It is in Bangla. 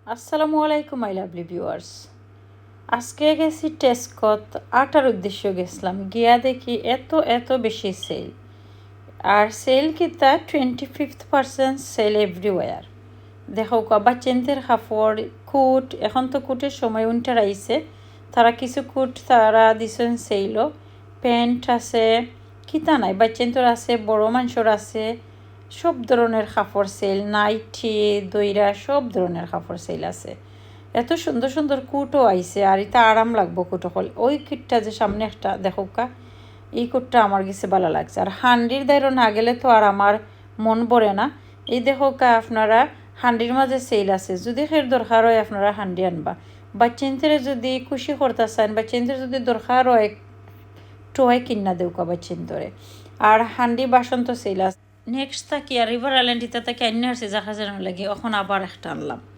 আসসালামু আলাইকুম আই লাভলি ভিউয়ার্স। আজকে গেছি টেস্কত, আটার উদ্দেশ্য গেছিলাম, গিয়া দেখি এত এত বেশি সেল। আর সেল কিতা 25% সেল এভরিওয়ার। দেখো বাচ্চাদের কাপড় কুট, এখন তো কুটের সময় উইন্টার আইছে, তারা কিছু কুট তারা দিছেন সেলও। প্যান্ট আছে, কিতা নাই, বাচ্চাদের আছে, বড় মানুষের আছে, সব ধরনের কাপড় সেল, নাইটি দইরা সব ধরনের কাপড় সেল আছে। এত সুন্দর সুন্দর কুটও আইছে, আর এটা আরাম লাগবো কুটো হল। ওই কিটটা যে সামনে একটা দেখোকা, এই কুটটা আমার কাছে ভালো লাগছে। আর হান্ডির দায়রও না গেলে তো আর আমার মন ভরে না। এই দেখোকা আপনারা হান্ডির মাঝে সেল আছে, যদি ফের দরকার হয় আপনারা হান্ডি আনবা। বাচ্চাদের যদি খুশি করতে চান, বাচ্চাদের যদি দরকার হয় টয় কিনা দেউকা বাচ্চাদের। আর হান্ডি বাসন তো সেল আছে। নেক্সট থাকি আর রিভার আইল্যান্ড ইতা থাকি আইন আসছে জাহাজের লাগে, এখন আবার একটা আনলাম।